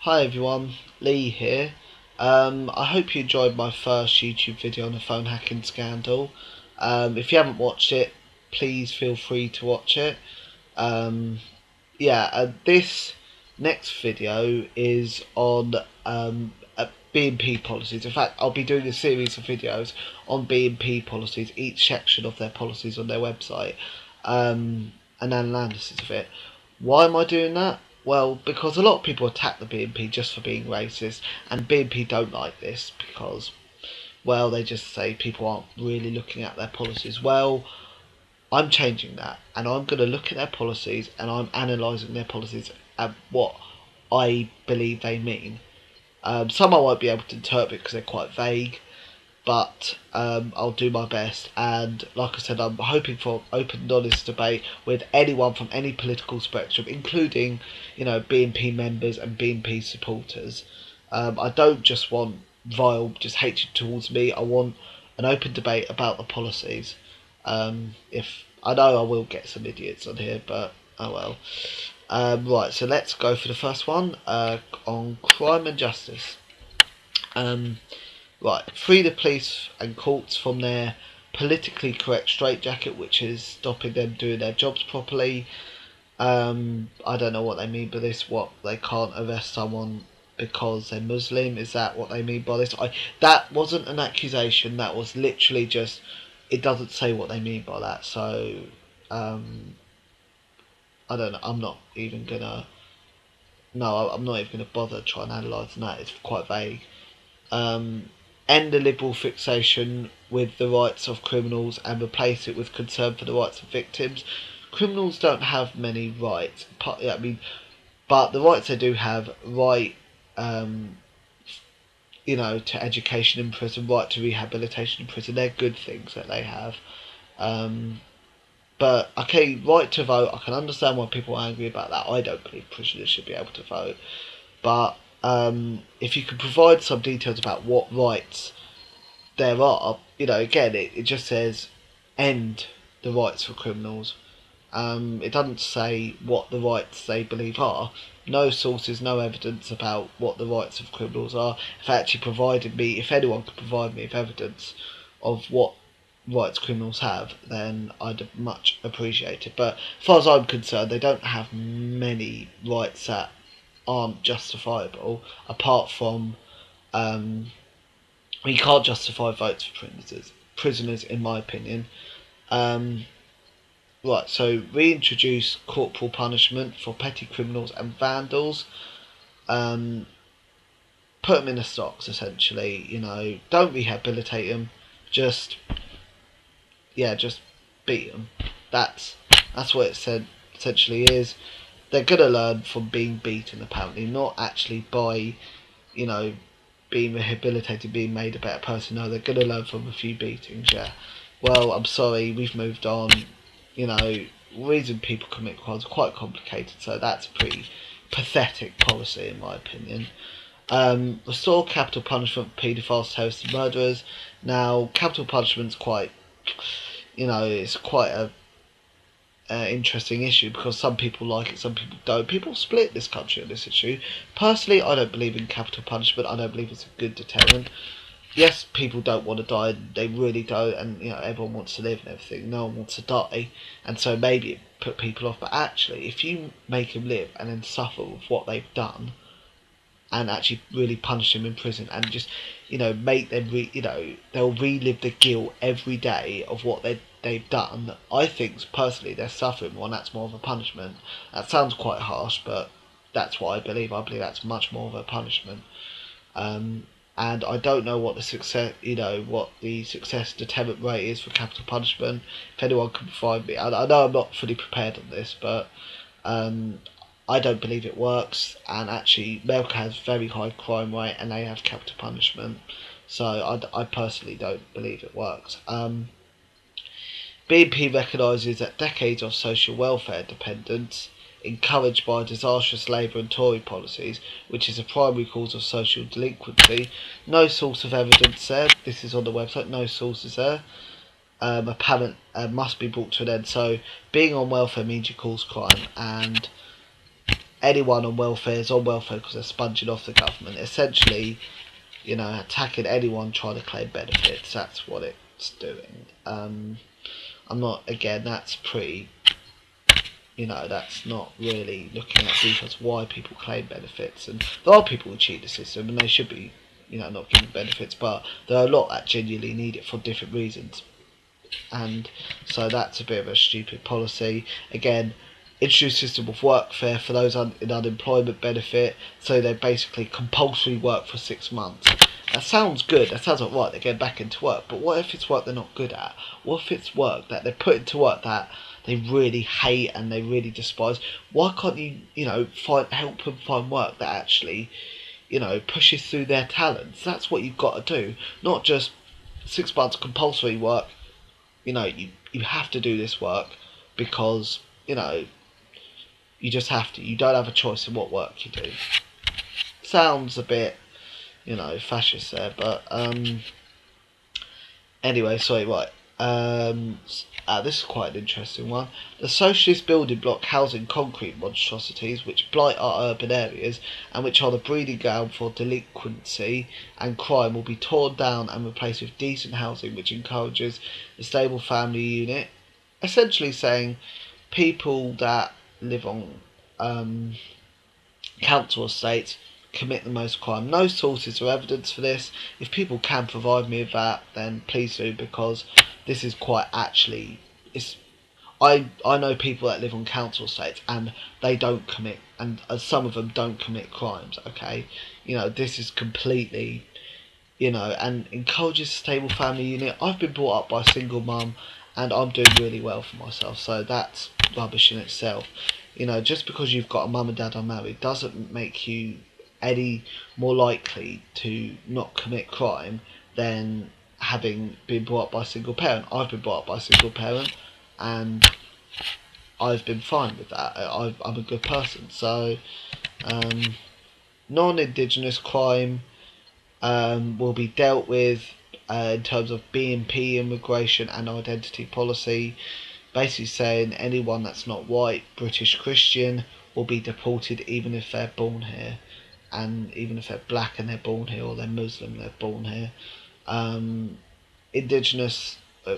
Hi everyone, Lee here. I hope you enjoyed my first YouTube video on the phone hacking scandal. If you haven't watched it, please feel free to watch it. This next video is on BNP policies. In fact, I'll be doing a series of videos on BNP policies, each section of their policies on their website, and an analysis of it. Why am I doing that? Well, because a lot of people attack the BNP just for being racist, and BNP don't like this because, well, they just say people aren't really looking at their policies. Well, I'm changing that, and I'm going to look at their policies, and I'm analysing their policies at what I believe they mean. Some I won't be able to interpret because they're quite vague, but I'll do my best. And like I said, I'm hoping for open and honest debate with anyone from any political spectrum, including, BNP members and BNP supporters. I don't just want just hatred towards me. I want an open debate about the policies. If I know I will get some idiots on here, but oh well. Right, so let's go for the first one on crime and justice. Right, free the police and courts from their politically correct straitjacket, which is stopping them doing their jobs properly. I don't know what they mean by this. What, they can't arrest someone because they're Muslim? Is that what they mean by this? That wasn't an accusation. That was literally just. It doesn't say what they mean by that. So, I don't know. I'm not even gonna. No, I'm not even gonna bother trying to analyse that. It's quite vague. End the liberal fixation with the rights of criminals and replace it with concern for the rights of victims. Criminals don't have many rights. But the rights they do have, right, to education in prison, right to rehabilitation in prison, they're good things that they have. But okay, right to vote, I can understand why people are angry about that. I don't believe prisoners should be able to vote. But if you could provide some details about what rights there are, again, it just says end the rights for criminals. It doesn't say what the rights they believe are. No sources, no evidence about what the rights of criminals are. If anyone could provide me with evidence of what rights criminals have, then I'd much appreciate it. But as far as I'm concerned, they don't have many rights that aren't justifiable, apart from you can't justify votes for prisoners in my opinion. Right, so reintroduce corporal punishment for petty criminals and vandals. Put them in the stocks, essentially. Don't rehabilitate them, just beat them. That's what it said essentially is. They're gonna learn from being beaten, apparently, not actually by, being rehabilitated, being made a better person. No, they're gonna learn from a few beatings. Yeah. Well, I'm sorry, we've moved on. Reason people commit crimes are quite complicated, so that's a pretty pathetic policy in my opinion. Restore capital punishment for paedophiles, terrorists and murderers. Now, capital punishment's quite, it's quite a interesting issue because some people like it, some people don't. People split this country on this issue. Personally, I don't believe in capital punishment. I don't believe it's a good deterrent. Yes, people don't want to die, they really don't, and everyone wants to live and everything. No one wants to die, and so maybe it put people off. But actually, if you make them live and then suffer with what they've done, and actually really punish them in prison, and just make them they'll relive the guilt every day of what they've done. I think personally they're suffering more, and that's more of a punishment. That sounds quite harsh, but that's what I believe. I believe that's much more of a punishment. And I don't know what the success deterrent rate is for capital punishment. If anyone can provide me, I know I'm not fully prepared on this, but I don't believe it works. And actually, America has very high crime rate, and they have capital punishment. So I personally don't believe it works. BNP recognises that decades of social welfare dependence, encouraged by disastrous Labour and Tory policies, which is a primary cause of social delinquency. No source of evidence there. This is on the website. No sources there. Apparent must be brought to an end. So being on welfare means you cause crime, and anyone on welfare is on welfare because they're sponging off the government. Essentially, attacking anyone trying to claim benefits. That's what it's doing. I'm not, again, that's pretty, that's not really looking at details why people claim benefits. And there are people who cheat the system and they should be, not given benefits, but there are a lot that genuinely need it for different reasons. And so that's a bit of a stupid policy. Again, introduce system of workfare for those in unemployment benefit, so they basically compulsory work for 6 months. That sounds good, that sounds like right, they're getting back into work, but what if it's work they're not good at? What if it's work that they're put into work that they really hate and they really despise? Why can't you, help them find work that actually, pushes through their talents? That's what you've got to do, not just 6 months compulsory work. You have to do this work because, you just have to. You don't have a choice in what work you do. Sounds a bit, fascist there, but anyway, sorry, right. This is quite an interesting one. The socialist building block housing concrete monstrosities which blight our urban areas and which are the breeding ground for delinquency and crime will be torn down and replaced with decent housing which encourages a stable family unit. Essentially saying people that live on council estates commit the most crime. No sources or evidence for this. If people can provide me with that, then please do, because this is quite actually. I know people that live on council estates and they don't commit, and some of them don't commit crimes. Okay, this is completely, and encourages a stable family unit. I've been brought up by a single mum, and I'm doing really well for myself. So that's rubbish in itself. Just because you've got a mum and dad unmarried doesn't make you any more likely to not commit crime than having been brought up by a single parent. I've been brought up by a single parent and I've been fine with that. I'm a good person. So non-indigenous crime will be dealt with in terms of BNP immigration and identity policy, basically saying anyone that's not white, British, Christian will be deported even if they're born here, and even if they're black and they're born here, or they're Muslim they're born here. Indigenous,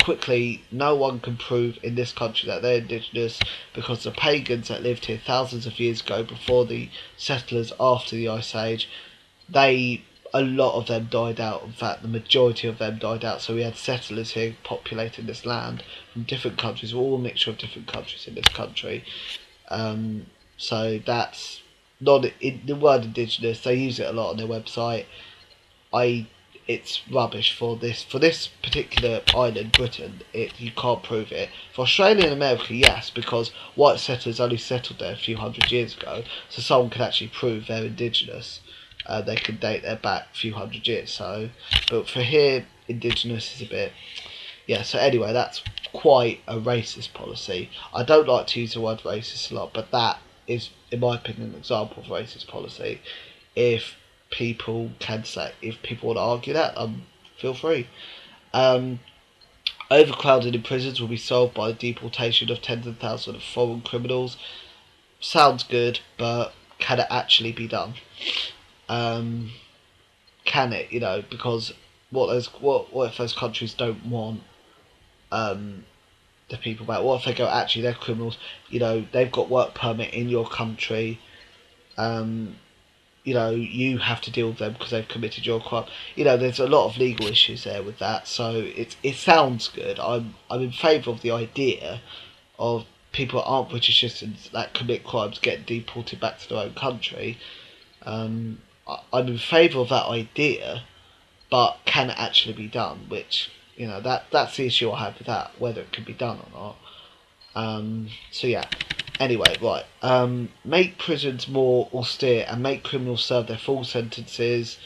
quickly, no one can prove in this country that they're indigenous because the pagans that lived here thousands of years ago before the settlers after the Ice Age, a lot of them died out. In fact, the majority of them died out. So we had settlers here populating this land from different countries. We're all a mixture of different countries in this country. So that's not the word indigenous. They use it a lot on their website. It's rubbish for this particular island, Britain. You can't prove it. For Australia and America, yes, because white settlers only settled there a few hundred years ago, so someone can actually prove they're indigenous. They can date their back a few hundred years. So, but for here, indigenous is a bit. Yeah. So anyway, that's quite a racist policy. I don't like to use the word racist a lot, but that is, in my opinion, an example of racist policy. If people want to argue that, feel free. Overcrowding in prisons will be solved by the deportation of tens of thousands of foreign criminals. Sounds good, but can it actually be done? Can it? Because what if those countries don't want the people back? What if they go, actually they're criminals? They've got work permit in your country. You have to deal with them because they've committed your crime. There's a lot of legal issues there with that. So it sounds good. I'm in favour of the idea of people that aren't British citizens that commit crimes getting deported back to their own country. I'm in favour of that idea, but can it actually be done? Which, that's the issue I have with that, whether it can be done or not. So yeah. Anyway, right. Make prisons more austere and make criminals serve their full sentences.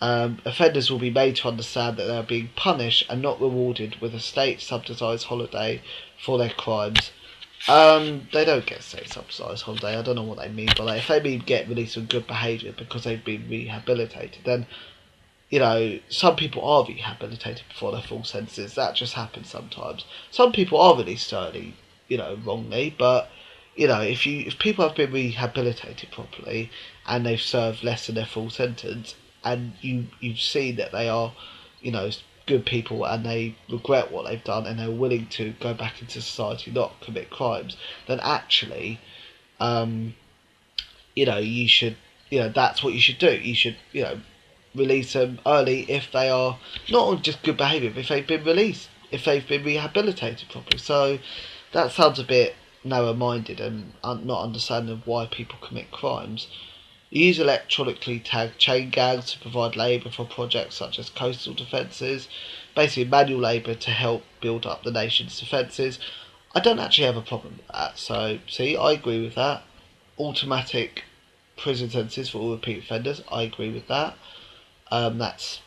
Offenders will be made to understand that they are being punished and not rewarded with a state-subsidised holiday for their crimes. They don't get state-subsidised holiday. I don't know what they mean by that. If they mean get released on good behaviour because they've been rehabilitated, then, some people are rehabilitated before their full sentences. That just happens sometimes. Some people are released early, wrongly, but you know, if people have been rehabilitated properly and they've served less than their full sentence, and you've seen that they are, you know, good people and they regret what they've done and they're willing to go back into society, not commit crimes, then actually, um, you know, you should, you know, that's what you should do. You should, you know, release them early if they are not on just good behaviour, but if they've been released, if they've been rehabilitated properly. So that sounds a bit narrow-minded and not understanding why people commit crimes. Use electronically tagged chain gangs to provide labour for projects such as coastal defences, basically manual labour to help build up the nation's defences. I don't actually have a problem with that, so see, I agree with that. Automatic prison sentences for all repeat offenders, I agree with that. That's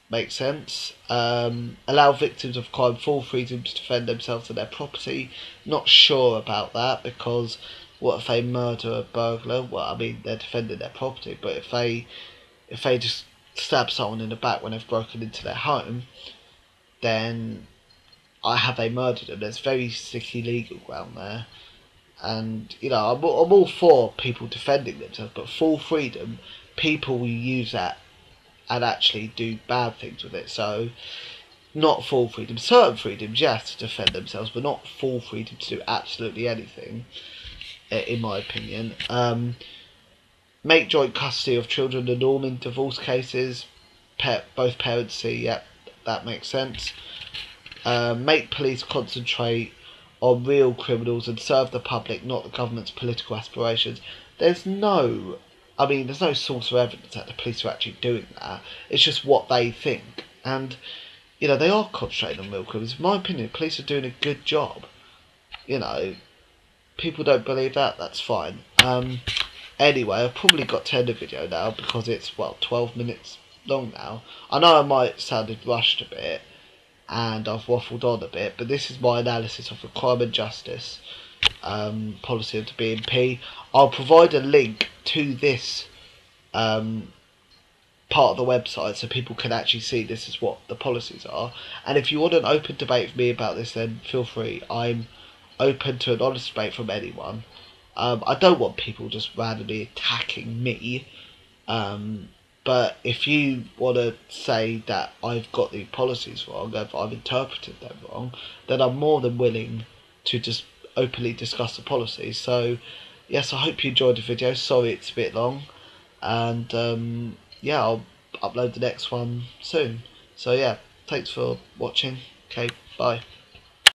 makes sense. Allow victims of crime full freedom to defend themselves and their property. Not sure about that, because what if they murder a burglar? Well, I mean, they're defending their property, but if they just stab someone in the back when they've broken into their home, then have they murdered them? There's very sticky legal ground there. And, you know, I'm all for people defending themselves, but full freedom, people will use that and actually do bad things with it. So, not full freedom. Certain freedoms, yes, to defend themselves, but not full freedom to do absolutely anything, in my opinion. Make joint custody of children the norm in divorce cases. Both parents see, yep, that makes sense. Make police concentrate on real criminals and serve the public, not the government's political aspirations. There's no source of evidence that the police are actually doing that. It's just what they think. And, you know, they are concentrating on real criminals. In my opinion, the police are doing a good job. You know, people don't believe that, that's fine. Anyway, I've probably got to end the video now because it's, 12 minutes long now. I know I might have sounded rushed a bit and I've waffled on a bit, but this is my analysis of the crime and justice policy of the BNP. I'll provide a link to this part of the website so people can actually see this is what the policies are. And if you want an open debate with me about this, then feel free. I'm open to an honest debate from anyone. I don't want people just randomly attacking me. But if you want to say that I've got the policies wrong, if I've interpreted them wrong, then I'm more than willing to just openly discuss the policies. So, yes, I hope you enjoyed the video. Sorry it's a bit long. And, yeah, I'll upload the next one soon. So, yeah, thanks for watching. Okay, bye.